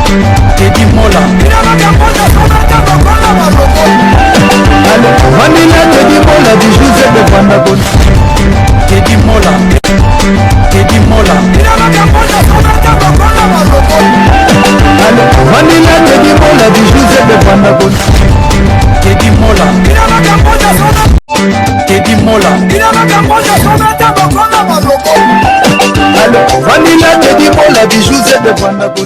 Teddy Mola Vanilla Teddy Mola du José de Vandagon Teddy Mola Teddy Mola Vanilla Teddy Mola du José de Vandagon Teddy Mola Teddy Mola Vanilla Teddy Mola du José de Vandagon.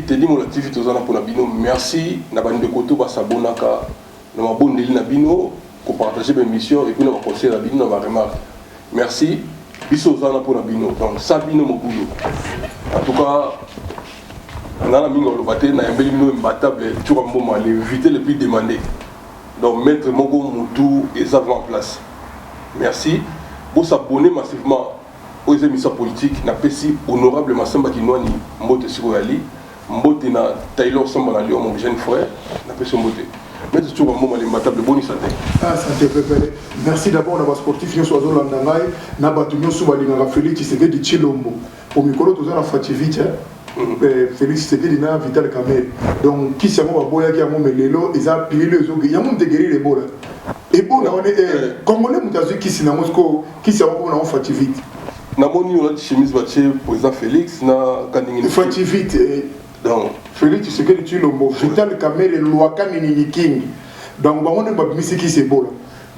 Teddy Mola TV tozana pour Nabino. Merci Nabande Koto Basabonaka na mabondeli Nabino pour partager mes missions et puis na conseiller Nabino na remarque. Merci. Biso zana pour Nabino. Donc Sabino Mobulo. En tout cas on a mis le bâté na mbelino imbattable tu vas éviter le plus demandé. Donc mettre Mogo Moutou et ça en place. Merci. Pour s'abonner massivement aux émissions politiques, na pesi honorable Massamba Kinwani Mbote Siroyali, Mbote na Taylor Samba Lyon, mon jeune frère, na pesi Mbote. Mais c'est toujours un moment imbattable, bonne santé. Ah, santé, Pépé. Merci d'abord à nos sportifs, nous sommes en Landangaï, na Batumio Soubalina Félix Tshisekedi Tshilombo. Au micro, tout ça, la Fativite, Félix Tshisekedi na Vital Kamel. Donc, qui s'est mort à Boya, qui a mon melelo, ils ont pilé les autres, il y a mon déguerri les bols. Et bon, on est Congolais, Moutazu, qui s'est dans Moscou, qui s'est mort à Fativite. Namoni on a chemise baché président Félix na kaningini Fativite donc Félix Tshisekedi Tshilombo Vital Kamel Lwaka Nini King donc on est pas misiki c'est beau là.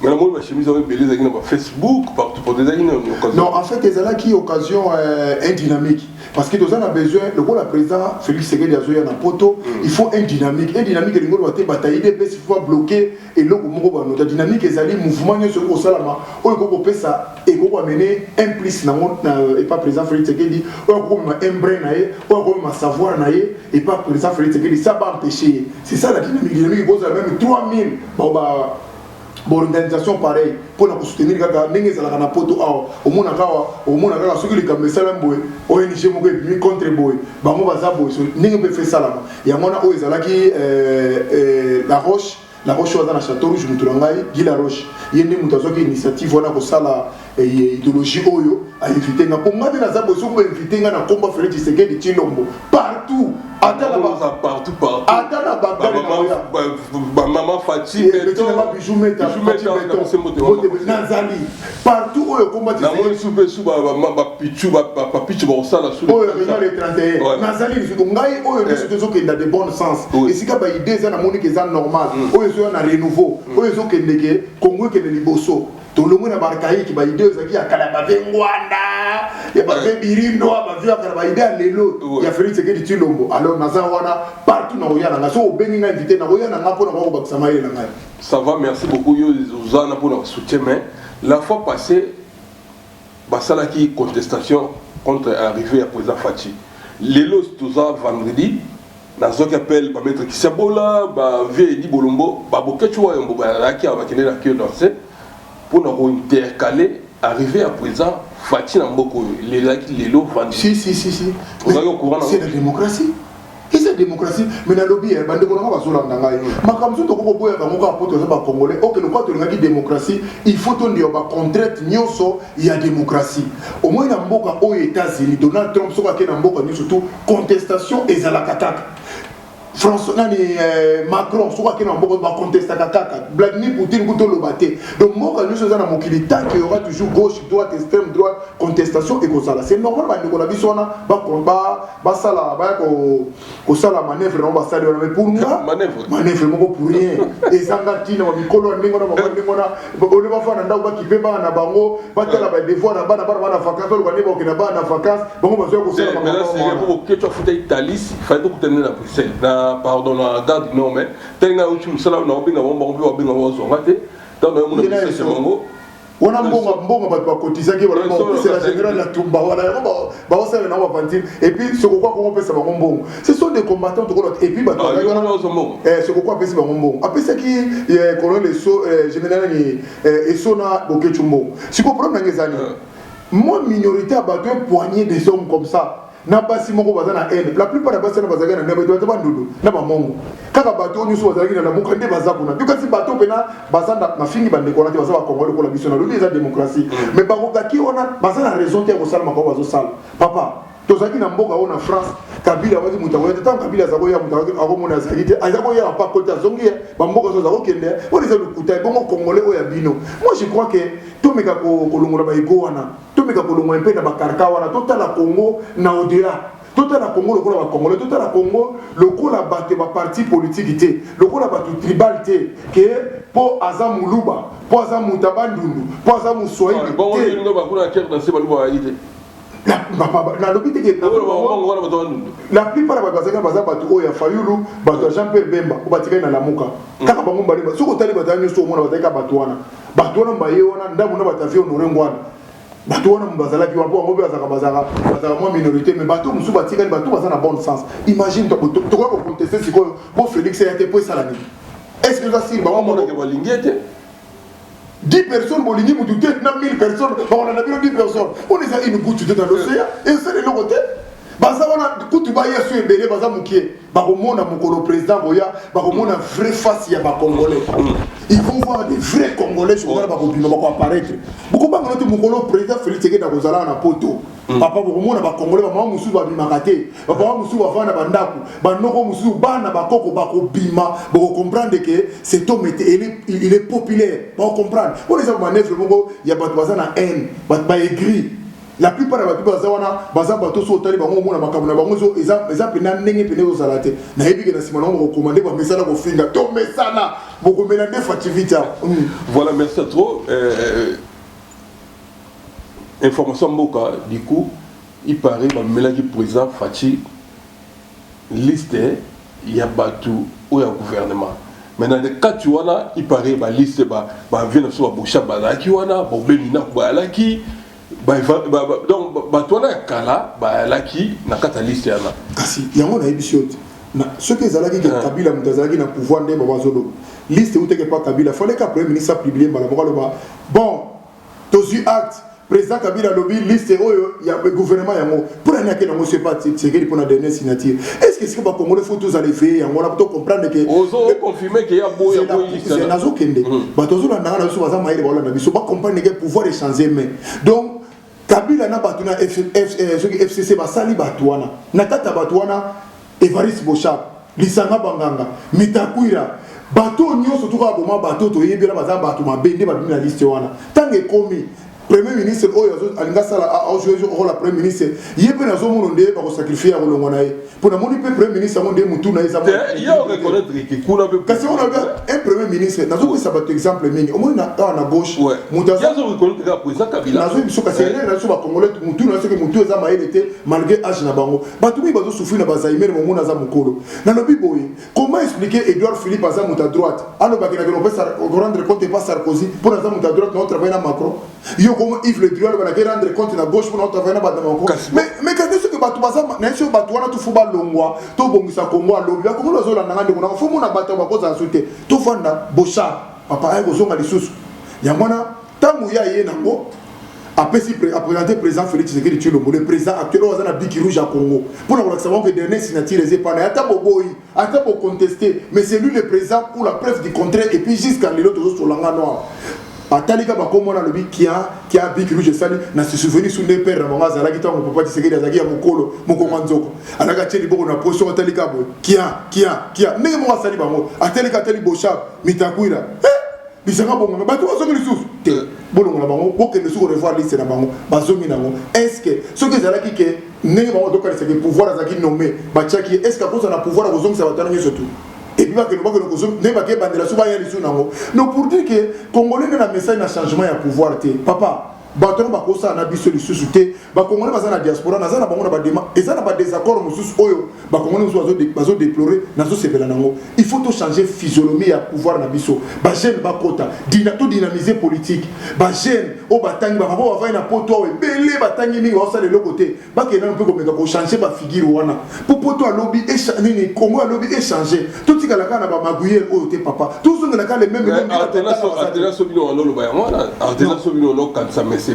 Mais namoni ba chemise on belé zaki na Facebook partout pour des amis non en fait c'est là qui occasion un dynamique parce que nous avons besoin le rôle président Félix Tshisekedi Azoya na poto il faut un dynamique et lingo doit batailler des il faut bloquer et le moko ba notre dynamique ezali mouvement nyo sur salama o ko pesa et ko amener un plus na et pas président Félix Tshisekedi o ko un brin na ye o ko ma savoir na ye et pas président Félix Tshisekedi ça va empêcher c'est ça la dynamique vous avez même 3000 bon organisation pareille pour nous soutenir kaka ndenge ezalaka na poto awa omona kaka soki likambo esala mboye ONG moko ebi contre boye bango baza boye so ndenge mpe fe salama yango wana oyo ezalaki la roche waza na château rouge mutu na ngai Guy la roche ye nde mutu azwaki initiative wana kosala idéologie oyo ainvite nga mpo ngai mpe naza boye soki boinvite nga na komba Félix Tshisekedi Tshilombo partout partout ata na maman Fati bijou meta nazali partout oyo komba pichu basala oyo réunion le 31 nazali lisuku ngai oyo nde soki ezokenda de bon sens esika baide eza namoni ke eza normal oyo ezoya na renouveau oyo ezokendeke kongo ekende liboso tolongo na barkaiki baide ezaki ya kala bave ngwanda ya bave birindo bave ya kala baide ya lelo ya Félix Tshisekedi Tshilombo alors naza wana partout na oyana nga so obengi nga invité na oyana nga mpona kwa bakisa mayele na ngai. Ça va, merci beaucoup yo Zuzana pour notre soutien mais la fois passée basalaki contestation contre arrivée à président Fachi lelo toza vendredi nazoki appelle ba maître Kisabola ba Viedi Bolombo ba bokechwa yombo ba laki abakene la queue danser pour nous intercaler arriver à présent Fachi na mboko les laki lelo vendredi si vous avez au courant c'est la démocratie. Et c'est la démocratie, mais dans le lobby, il y a des gens qui sont là. Mais comme ça, Congolais, ok, le quoi de la démocratie, il faut tenir la contrainte, il y a démocratie. Au moins, aux États-Unis, Donald Trump, surtout contestation et à la cataclysme. François Macron, soit qui n'a pas contesté Vladimir Poutine, donc moi, nous sommes dans mon qu'il y aura toujours gauche, droite, extrême droite, contestation et ça. C'est normal, parce que nous avons la manœuvre, mais pour moi, manœuvre pour rien. Et ça, pardon la date non mais tenga uchi musala na obinga bomba obinga wazongate tano yo muna c'est mongo wana mbonga ba kotizaki wala c'est la générale la tumba wala ba osala na bapantine et puis ce quoi qu'on pesa ba mbongo ce sont des combattants to et puis ba ce quoi pesa ba mbongo apesa ki colonel so général ni esona bokechumbo si ko problème ngezani moi minorité a battu un poignet des hommes comme ça na basi moko bazana haine la plupart des basi na bazaka na ndebe to bandudu na ba mongo kaka bato nyuso bazaki na muka nde bazakuna biko si bato pena bazanda mafingi bande ko na te bazaba kongolo ko la biso na lobby za démocratie mais ba ko ki ona bazana raison te ko sala makoko bazo sala papa tozalaki na mboka oyo na France Kabila wati moto akoya tant Kabila azakoya moto akomona azali te azakoya pa kota zongi bamboka zo azakokende on les a lokuta bongo congolais oyo ya bino. Moi je crois que tomeka kolongola ba ego wana tomeka kolongola mpe na bakarka wana totala Congo na au-delà totala Congo lokola ba congolais totala Congo lokola bato ba parti politique te lokola bato tribal te ke po azam muluba po azam mutabandundu po azam muswahili bon ndo ba kuna kert dans ces baluba yite la plupart ya bato baza bato oyo ya Fayulu bato ya Jean-Pierre Bemba o batikali na Lamuka kaka bango mbalemba soki otali bato ya nyonso omona bazalaki bato wana mbaye wana ndambo na bato avi honorengo wana bato wana bazalaki wana po bango mpe bazalaka mwa minorité mais bato mosusu batikali bato baza na bon sens. Imagine tokoya koconteste sikoyo po Félix ya te po esala nini est-ce que osasili bango 10 personnes, Bolini, Moudouté, 1000 personnes, on en a vu 10 personnes. On les a une goutte dans l'océan, et c'est de l'autre côté. Bazavana, Koutoubaye, sur Bélé, Bazamouké, Baromona, mon président Boya, Baromona, vraie face, il y a des Congolais. Ils vont voir des vrais Congolais sur le Barobino, va apparaître. Beaucoup de mon président Félix Tshisekedi dans Kozala en poto. Papa Baromona, Congolais, Maman Moussou, Babimakate, Papa Moussou, Bavana Bandaku, Banoko Moussou, Bana, Bakoko, Bakobima, pour comprendre que cet homme il est populaire. Pour comprendre. On les a manœuvre, il y a pas de haine, pas écrit. La plupart des gens baza bato so tali bango mona makamuna bango zo eza pena ndenge pene zo salate na yebi ke na simana ngo recommander ba mesala ko finga to mesala boko melande fativita. Voilà, merci trop. Information mboka du coup il paraît ba melaki président Fachi liste ya batu ou ya gouvernement. Maintenant de cas tu wana il paraît ba liste ba vient so ba bosha ba la ki wana bo benina ba la ki donc batona kala ba laki na kata liste yana kasi yango na ebisiot na ce que zalaki que Kabila mutazalaki na pouvoir ndé babazolo liste uteke pas Kabila fallait que premier ministre publier malaboko ba bon tozu acte président Kabila lobby liste oyo ya gouvernement yango pour aller na ngo c'est pas c'est pour la dernière signature est-ce que ba Congolais faut tous aller faire yango là pour comprendre que ozo confirmer que ya boya liste c'est nazo kende ba tozu na ngana so baza maire ba la biso ba comprendre que pouvoir échanger mais donc Kabila na batuna FCC basali batwana na tata batwana Evariste Bochap Lisanga Banganga Mitakwira bato nyonso tuka boma bato to yebela baza bato mabende babimi na liste wana tange komi premier ministre oyo alinga sala a joué la premier ministre yebe na zo mono nde ba ko sacrifier ya kolongo na ye pour na moni pe premier ministre monde mutu na eza yo reconnaître que kuna pe kasi on a un premier ministre na zo ko sa bato exemple mingi au moins na gauche mutaza yo reconnaître que président Kabila na zo biso kasi na so ba congolais mutu na ce que mutu eza maele te malgré âge na bango bato mi bazo souffrir na bazaimer mo mona za mukolo na lobi boye comment expliquer Edouard Philippe aza mutu à droite alors ba que on peut rendre compte pas Sarkozy pour aza mutu à droite on travaille na Macron yo comme Yves Le Drian va rendre compte na gauche pour notre travail na bango mais quand est-ce que bato baza na sur bato wana tu fuba longwa to bongisa Congo alobi ko lo zo la nanga ndeko na fo mona bato ba ko za souté to fanda Bocha papa ay ko zonga lisusu ya mwana tangu ya ye nango après si présenter président Félix Tshisekedi Tshilombo le président actuel au na biki rouge à Congo pour nous savoir que dernière signature les pas ata boboyi ata bo contester mais c'est lui le président pour la preuve du contraire et puis jusqu'à l'autre sur langa noir atalika bakomona lobi qui a biki rouge sali na se souvenir sous les pères na ngazala ki tango papa Tshisekedi azaki ya mokolo mokomanzoko alaka tsheli boko na position atalika boy qui a ndenge mo sali bango atalika tali Bochap Mitakwira bisanga bongo bato bazongi lisusu te bolongo na bango bokende suko revoir liste na bango bazongi nango est-ce que ce que zalaki ke ndenge bango dokalisa ke pouvoir azaki nommé bachaki est-ce que akoza na pouvoir kozongisa batana nyoso tout et puis que nous kozongi ne ba ke bandela suba ya lisu nango non pour dire que congolais na message na changement ya pouvoir te papa bato ba kosa na biso lisusu te ba congolais baza na diaspora na za na bango na ba dema eza na ba désaccord mususu oyo ba congolais mususu bazo déplorer na zo sepela nango il faut to changer physionomie ya pouvoir na biso ba jeune ba kota dynamiser politique ba jeune o batangi ba ba va na poto o belé batangi ni o sala le côté ba ke na peu comme ko changer ba figure wana pour poto a lobby et Congo a lobby échanger tout tika la kana ba maguyer o te papa tout ce que la kana les mêmes Artela Sobino no lo ba wana Artela Sobino no kan sa message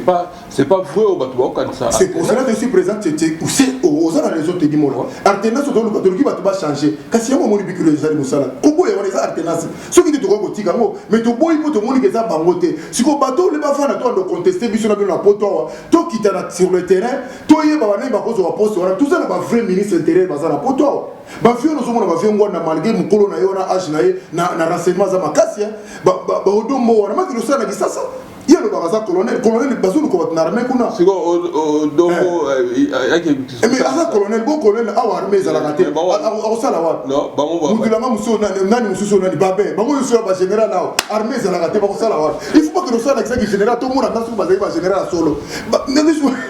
c'est pas vrai au bateau comme ça. C'est pour cela que je suis présent. C'est aux raisons te dis moi. Artenas au bateau qui va te changer. Kasi yango moni bikilo ezali musala. Kobo ya wana artenas. Soki te toko kotika ngo, mais to boy poto moni keza bangote. Siko bateau le ba fana to ando contester biso na bino na poto to kitana sur le terrain, to yeba bana ba kozo wa poste wana. Tout ça na ba vrai ministre intérieur bazana poto. Ba fio no somona ba fio ngwana malgré mukolo na yona age na na renseignement za makasi ba odombo wana makilo sana kisasa. Il y a le baraza colonel bazou ko na armée kuna siko odombo yake mais asa colonel bon colonel awa armée za la raté au sala wa non bango ba mukila muso nani muso nani babe bango yo ba général là armée za la raté ba sala wa il faut pas que le soit que général tout le monde dans ba général solo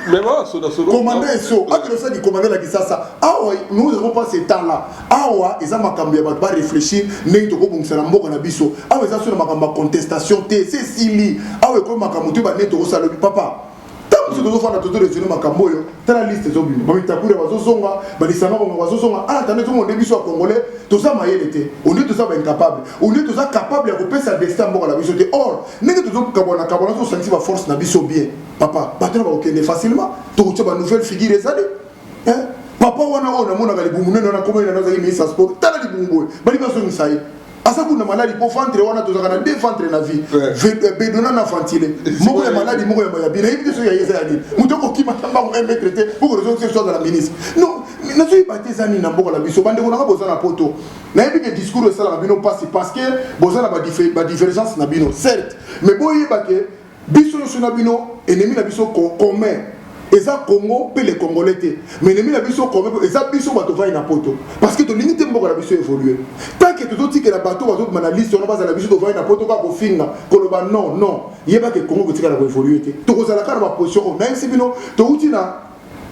mais ba solo commandant so a que le soit qui commandait la kisasa awa nous n'avons pas ce temps là awa eza makambo ya ba réfléchir ne to ko bungisa na mboka na biso awa eza sur makambo contestation te c'est sili awa ko makambo te ba ne to ko sala papa tant que tu as tout résumé makambo yo ta la liste zo bino ba mitakure ba zo zonga ba lisanga ba zo zonga ala tane tout monde biso congolais to ça mayele te on est tout ça incapable on est tout ça capable ya ko pesa destin mboka la biso te or nenge to zo kabona so sentir ba force na biso bien papa ba tena ba okende facilement to ko ba nouvelle figure ezali hein papa wana ona mona ga libumu neno na komona na zali ministre sport tala libumu ba liba zo misai asa kuna maladi po ventre wana to zakana deux ventre na vie bedona na fantile moko ya maladi moko ya bayabina hivi so ya yeza ya nini mutoko kima tamba ko MB traité pour que les choses de la ministre non na so ibate zani na mboka la biso bande kuna ka bozana poto na hivi que discours ça la bino passe parce que bozana ba divergence na bino certes mais boye ba que biso so na bino ennemi na biso commun eza Congo pe les Congolais te mais ennemi na biso commun eza biso bato vai na poto parce que to limite mboka la biso évoluer tant que to tika la bato bazo na liste on va la biso to vai na poto ka ko finga koloba non yeba que Congo ko tika la ko évoluer te to ko zala ka na position na nsi bino to uti na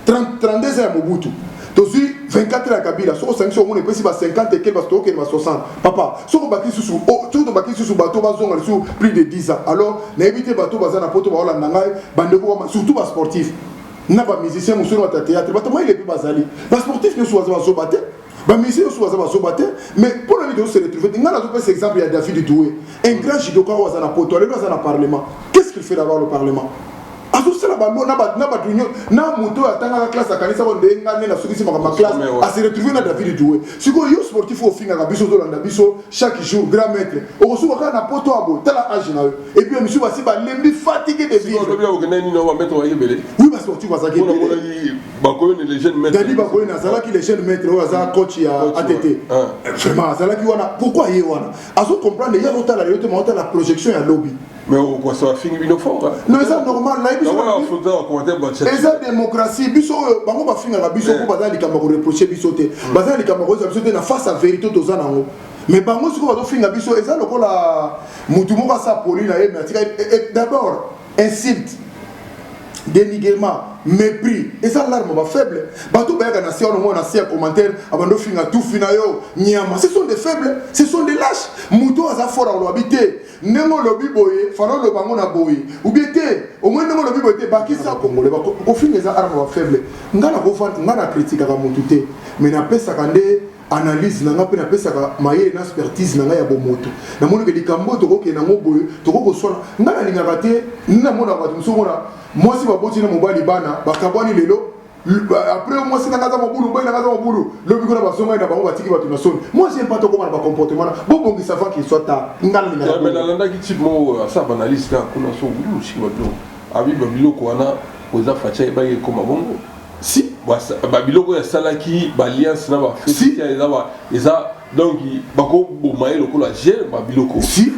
32 ans ya Mobutu to suis 24 ans ya Kabila so sanction on est précis ba 50 et quel ba stocker ba 60 papa so ko baki susu tout to baki susu bato bazonga sur plus de 10 ans alors na éviter bato bazana poto ba ola ngai bandeko surtout ba sportif na ba musicien musono wa théâtre bato moi il est plus bazali ba sportif ne soit pas battre ba musicien ne soit pas battre mais pour la vidéo se retrouver ngana zo pas exemple il y a David Doué un grand judoka wa zana poto aller dans un parlement qu'est-ce qu'il fait là-bas au parlement azo sala ba na ba dunyo na moto atanga la classe akanisa ko ndenga na sukisi ma classe a se retrouver na David Doué siko yo sportif au finga biso to landa biso chaque jour grand maître o kosuka ka na poto abo tala age na et puis monsieur basi ba lembi fatigué de vivre oui ba sportif bazaki ba ko ne les jeunes maîtres dali ba ko na sala ki les jeunes maîtres o za coach ya ATT vraiment sala ki wana pourquoi ye wana azo comprendre ya otala le tema otala projection ya lobby mais quoi ça va finir bien fort non c'est normal là biso eza démocratie biso bango ba finga biso ko bazali kamba ko reprocher biso te bazali kamba ko biso te na face à vérité to zana ngo mais bango siko bazo finga biso eza lokola mutu moko sa poli na ye mais d'abord insulte dénigrement mépris et ça l'arme va faible bato bayaka na sia on na sia commentaire abando finga tout finayo nyama ce sont des faibles ce sont des lâches muto aza fora lo habiter nengo lobi boye fano lo bango na boye ou bien te au moins nengo lobi boye te bakisa congolais ko finga za arme va faible ngana ko fa ngana critique ka mutu te mais na pesa kande analyse nanga pe na pesa ka maye na expertise nanga ya bomoto na moni ke likambo to ko ke na ngoboye to ko sona ngana linga te na mona ba tumso mona moi si baboti na mobali bana bakabwani lelo après moi si nanga za mobulu boy nanga za mobulu lobi ko na basonga na bango batiki batu na soni moi j'aime pas to ko ba comportement na bongi ça va qu'il soit ta ngana linga mais na landa ki type mo ça analyse ka kuna so bulu shi bato abi babilo ko wana oza facha ba ye koma bongo si babiloko ya salaki balliance na ba fait eza donc bako bomaye lokola gel babiloko si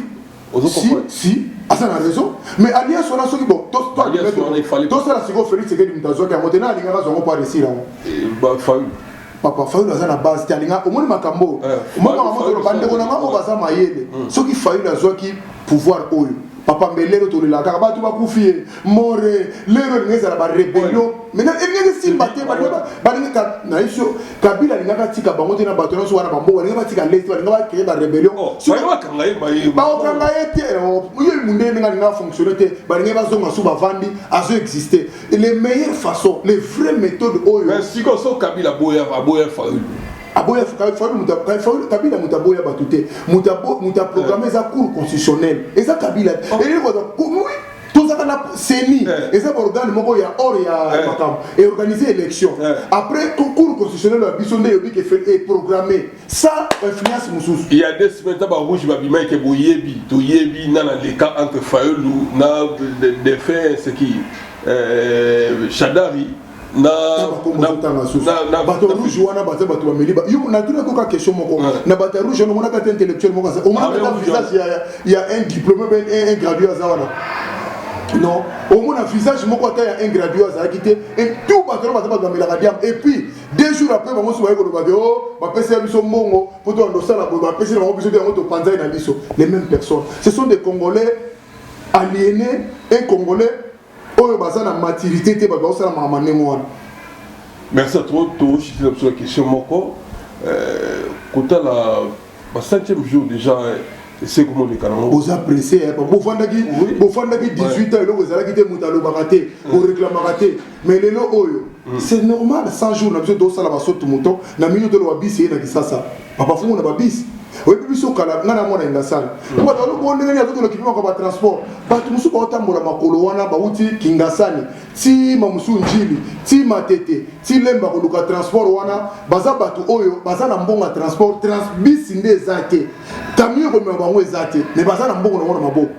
asa na raison mais alliance on a soki bon toi ça la siko Félix Tshisekedi mutazoka motena alinga zongo pa resira ba fayu papa fayu na na base talinga omoni makambo omoni makambo bande ko na mambo baza mayele soki fayu na zoki pouvoir oyo papa mbelelo to la kaka batu bakufie more lero ngeza ba rebellion maintenant ngeza simba te ba ninga na iso kabila ninga tika bango te na bato na so wana bambo ninga tika lest ninga ba créer ba rebellion so ba kangaye ba kangaye te yo munde ninga fonctionner te ba ninga ba zonga so ba vandi azo exister les meilleures façons les vraies méthodes oyo mais si ko so kabila boya faru aboya kabila mutaboya batute muta programmer za cour constitutionnel et ça kabila et oui Tout ça, CENI, et ça, organe, il y a or, il y a et organiser l'élection. Après, concours constitutionnel, est programmé. Ça, influence Moussous. Il y a des semaines, il y a rouge, il y a des cas entre Fayoulou, des faits, ce qui Chadari. Na bateau rouge wana bateau bateau meli ba yo na tuna ko ka question moko na bateau rouge no mona ka intellectuel moko ça au moins dans visage il y a un diplômé un gradué à Zawana non au moins dans visage moko il y a un gradué à Zawana qui était et tout bateau bateau meli la diam et puis 2 jours après maman soyez ko ba oh ba pesa biso mbongo pour to ndo sala ba pesa maman biso de moto panzai na biso les mêmes personnes ce sont des Congolais aliénés et Congolais. Merci à toi. Je suis sur la question. Quand la 5e jour déjà, c'est comment les canons. Vous appréciez, vous fondez 18 ans, vous allez quitter Moutalo Baraté, vous réclamez raté. Mais les lots, c'est normal, 100 jours, nous avons besoin de ça, tout le monde, nous avons besoin de bis, ça. Papa, vous avez bis. Oui, puis ils kala ngana mona ingasana. Ba tolo bonde ngani azoto lokipima kwa transport. Ba tumusu ba otambola makolo wana ba uti kingasani. Ti mamusu njili, ti matete, ti lemba ko luka transport wana baza batu oyo baza na mbonga transport transbis ndé zate. Camion ko me bango ezate, mais baza na mbongo na mona maboko.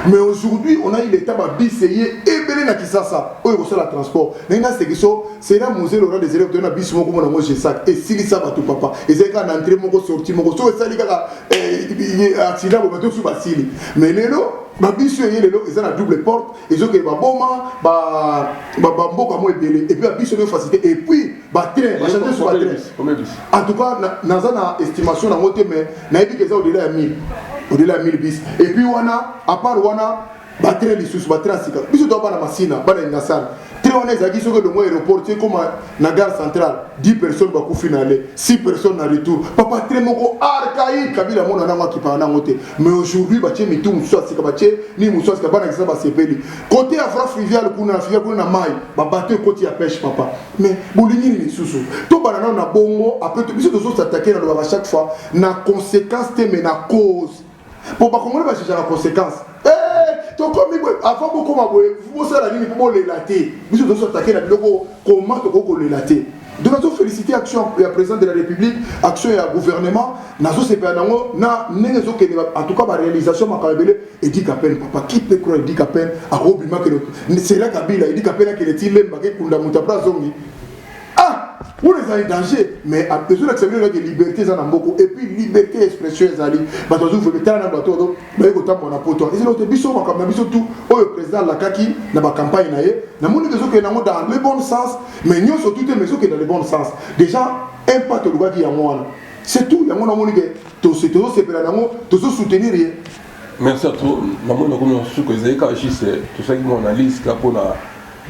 Mais aujourd'hui, on a eu l'état de bisser et belé na kisasa. Oyo ko la transport. Nenga c'est que c'est là musée le rang des élèves de na bis moko na moi j'ai sac et si ça va tout papa. Et c'est quand entrer moko sortir moko so ça li kaka accident ba tout sur basili. Mais lelo ba biso yé lelo ils ont la double porte, ils ont que ba boma ba mboka mo ebele et puis ba biso de facilité et puis ba train ba changer sur ba train. En tout cas na na estimation na moté mais na ebi que ça au-delà de 1000. Au-delà de 1000 bis. Et puis, à part Wana, batterie les sous, batterie à Sika. Bis doit pas la machine, pas la Nassar. Très honnête, il y a le moins aéroporté comme la gare centrale. 10 personnes vont finir, 6 personnes en retour. Papa, très moko archaïque, Kabila Mona Nama qui parle en moté. Mais aujourd'hui, Baché, mais tout, Moussa, c'est Kabaché, ni Moussa, c'est Kabana, c'est Basépeli. Côté Afra Frivial, Kuna, Kuna, Maï, Babaté, côté à pêche, papa. Mais, Boulini, les sous. Tout banana, na bongo, après, tout, bisous de autres s'attaquer dans le à chaque fois. Na conséquence, mais na cause. Pour pas qu'on va chercher la conséquence. Donc comme avant beaucoup vous ça la ligne pour les latter. Vous devez attaquer la logo comment to les latter. Donc nous féliciter action la présidente de la République, action et gouvernement, nazo c'est pas na nezo que en tout cas la réalisation makabele et dit qu'à peine papa qui peut croire dit qu'à peine à robima que c'est là Kabila il dit qu'à peine que les tilem ba que kunda mutabra zongi. Ah, vous les avez danger, mais à besoin d'accepter la liberté dans beaucoup et puis liberté d'expression ezali. Bah toujours vous mettez dans bateau, mais au temps on a poto. Et c'est l'autre biso comme biso tout. Oh le président la kaki na ba campagne naé. Na moni besoin que na dans le bon sens, mais nous surtout des mesures qui dans le bon sens. Déjà impact le gars qui a moi. C'est tout. Ya mona moni que tout c'est pour la namo, tout soutenir. Merci à toi. Na moni comme on sous que c'est quand c'est tout ça qui mon analyse là pour la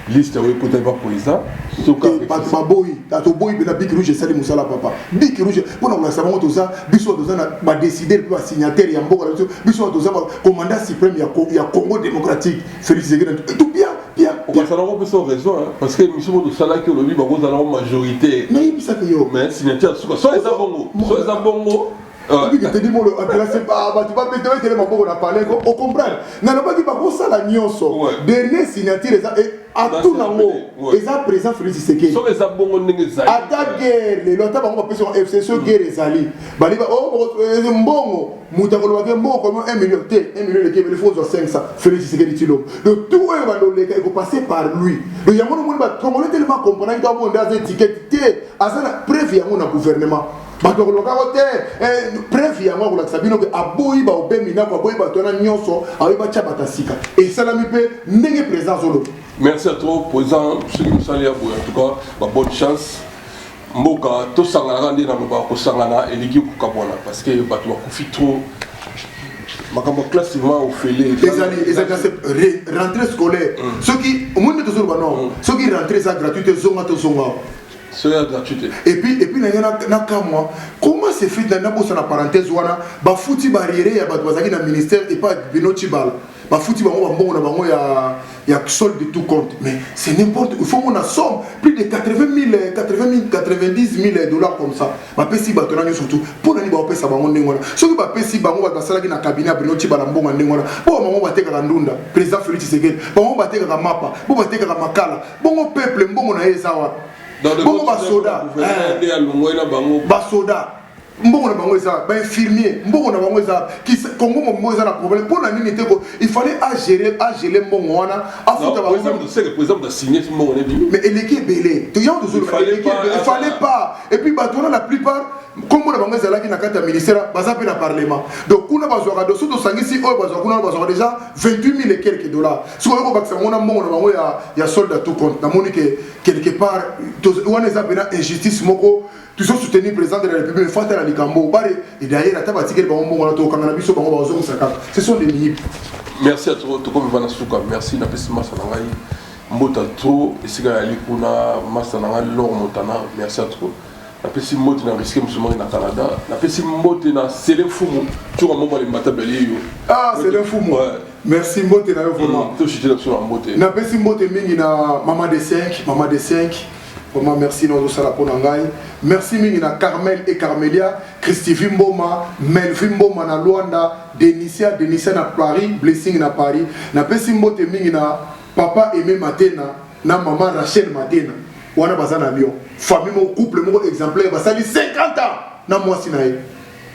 liste oui peut-être pas pour ça pas boy tato boy bena big rouge sali musala papa big rouge pour nous ça monte ça biso doza na décider pour signataire ya mboka biso doza commandant suprême ya Congo démocratique Félix Tshisekedi tout bien ça n'a pas son raison parce que monsieur de sala qui le biba vous allons majorité mais ça que yo mais signataire soit les bongo oui, que tu dis, moi, c'est pas, tu vas mettre que les mamans on a parlé, on comprend. Non, non, pas qu'il va voir ça la nyonso. Dernier signature, à tout le monde, ils ont présent Félix Tshisekedi. Sur les abonnements, à ta guerre, les lois, on va passer en FCC, guerre et Zali. Baliba, oh, bon, Moutakolo, comme 1 million, 1 million de Québec, il faut 500, Félix Tshisekedi Tilo. Le tout, il faut passer par lui. Le Yamon, comme on est tellement comprenant, il doit avoir des étiquettes, à ça, preuve, il y a un gouvernement. Bato ko loka te preuve ya ngwa la sabino ke aboyi ba obemina ko aboyi ba tona nyonso ayi ba cha batasika et salami pe ndenge présence zolo. Merci à toi président ce qui nous salut en tout cas ba bonne chance mboka to sangana ndi na ba ko sangana eliki ko kabona parce que bato ba kufi trop makambo classiquement au félé les rentrée scolaire ceux qui au monde de zolo ba non ceux qui rentrée ça gratuité zonga to zonga. C'est la gratuité. Et puis moi, comment c'est fait dans la parenthèse wana ba fouti barrière ya ba bazaki na ministère et pas bino chibal ba fouti bango ba mbongo na bango ya y a solde de tout compte. Mais c'est n'importe, il faut qu'on a somme, plus de 90 000 dollars comme ça. Ma pesi batonani surtout, pour l'année, on peut savoir mon déngona. Ce que ma pesi bango va passer là dans le cabinet à Bruno Chibalambon en déngona. Bon, maman va te Ndunda, président Félix Tshisekedi. Bon, on va te Mapa, bon, va te Makala. Bon, peuple, bon, on a Ezawa. Bon, basoda. Basoda. Mbongo na bango eza ba infirmier mbongo na bango eza ki Congo mbongo eza na problème pour la nini teko il fallait à gérer mbongo wana afuta ba c'est le président de signer mbongo ne bi mais l'équipe belé to yao de il fallait pas et puis batona la plupart comme on a bango eza là qui na kata ministère baza pe na parlement donc kuna bazwa dossier to sangisi o bazwa déjà 28 000 et quelques dollars si on ko bakisa ngona mbongo na bango ya solde à tout compte na moni que quelque part to wana eza bena injustice moko tu sois soutenu le président de la République, mais faut faire la Likambo. Et d'ailleurs, la table tigre ce sont des minipes. Merci à toi, Toko Vivana Souka. Merci, Napesi Massanangai. Mbota trop, et c'est gars Likuna, Massanangai, Lor Montana. Merci à toi. Napesi Mboti na risqué musulman na Canada. Napesi Mboti na Sélé Foumou. Tu vois, moi, les matabeli. Ah, Sélé Foumou. Merci Mboti na vraiment. Tu suis là sur la Mboti. Napesi Mboti mingi na Maman de 5, Maman de 5. Vraiment, merci nous Salaponangai. Merci Mingina Carmel et Carmelia, Christy Mboma, Melvin Mboma na Luanda, Denisia na Paris, Blessing na Paris. Na pesi mbote Mingina Papa Aimé Matena, na Maman Rachel Matena. Wana bazana Lyon. Famille mon couple mon exemplaire basali 50 ans na moi sinae.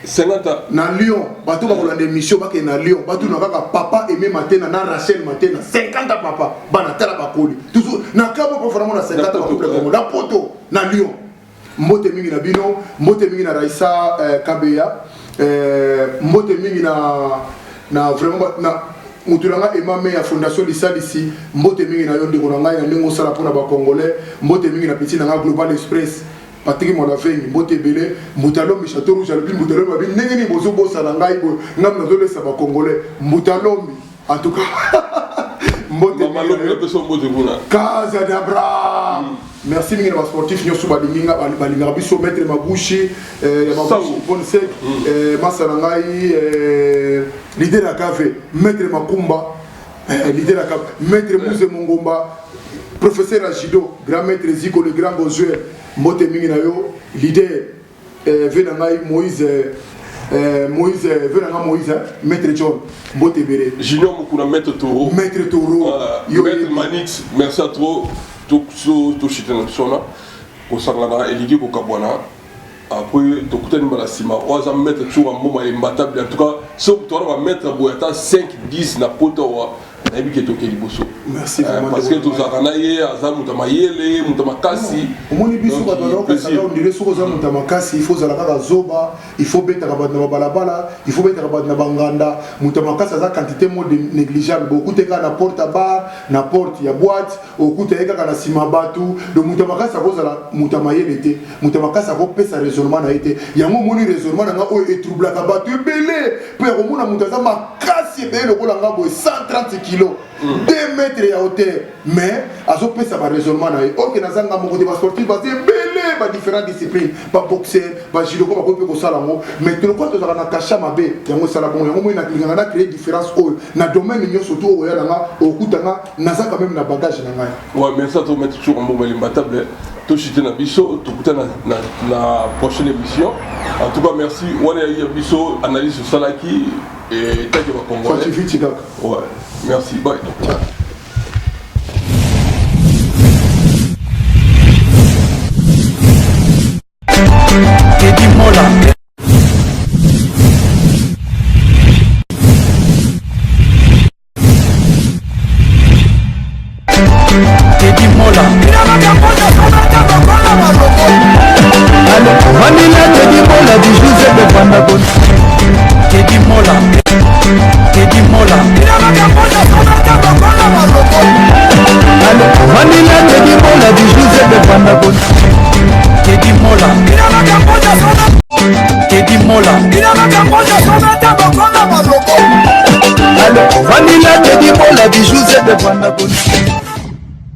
50 ans na Lyon, bato ba kolanda émission ba ke na Lyon, bato na kaka Papa Aimé Matena na Rachel Matena 50 ans papa, bana tala bakoli. Toujours na kabo pour vraiment na 50 ans couple comme la poto na Lyon. Mbote mingi na bino, mbote mingi na Raissa Kabeya, mbote mingi na vraiment na Mutulanga Emame ya Fondation Lissal ici, mbote mingi na yonde konanga na ndingo sala pona ba Congolais, mbote mingi na petit na Global Express. Patrick Monavengi, mbote belé, Moutalombi Château Rouge, albi Moutalombi abi nengeni bozo bosa na ngai bo ngam na zole sa ba Congolais, Moutalombi en tout cas. Mbote Malombi personne mbote buna. Casa d'Abra. Merci mingi na sportif nyoso balinga balinga biso maître Mabushi ya Mabushi Bonsek Masarangai leader la cave maître Makumba leader la cave maître Mouze Mongomba professeur Ajido grand maître Ziko le grand Bozuel mbote mingi na yo leader venangai Moïse venanga Moïse maître John mbote bere Junior Mukuna maître Toro yo maître Manix merci à toi tout chitana sona ko sangana eligi ko kabwana après to kutani bala sima oza mettre toujours un moment imbattable en tout cas so to va mettre boyata 5 10 na poto wa na bi keto ke liboso merci vraiment parce que to zakana ye aza mutamayele mutamakasi omoni biso ba do ka sala on dirait so za mutamakasi il faut zala ka zoba il faut beta ka ba na balabala il faut beta ka ba na banganda mutamakasi za quantité mo négligeable beaucoup te ka na porte à bar na porte ya boîte okuta eka ka na sima batu donc mutamakasi ko zala mutamayele te mutamakasi ko pesa raisonnement na été yango moni raisonnement na o e trouble ka batu belé pe ko mona mutaza makasi be le ko langa bo 130 kg 2 mètres à hauteur mais à ce point ça va raisonnement na ok na zanga mon côté sportif parce que belé ba différentes disciplines pas boxer ba judo ko ba ko sala ngo mais tout le quoi to na kasha mabe yango sala bon yango mo na klinga na créer différence na domaine nyo surtout o yala nga okutanga na za quand même na bagage na ngai ouais mais ça to mettre toujours un moment imbattable tout chité na biso tout kuta na prochaine émission en tout cas merci on est biso analyse sur salaki et taille va congolais ouais merci bye Teddy Mola Teddy Mola Vanilla Teddy Mola du Joseph de Pandagon Teddy Mola Teddy Mola Vanilla Teddy Mola du Joseph de Pandagon Teddy Mola Teddy Mola Vanilla Teddy Mola du Joseph de Pandagon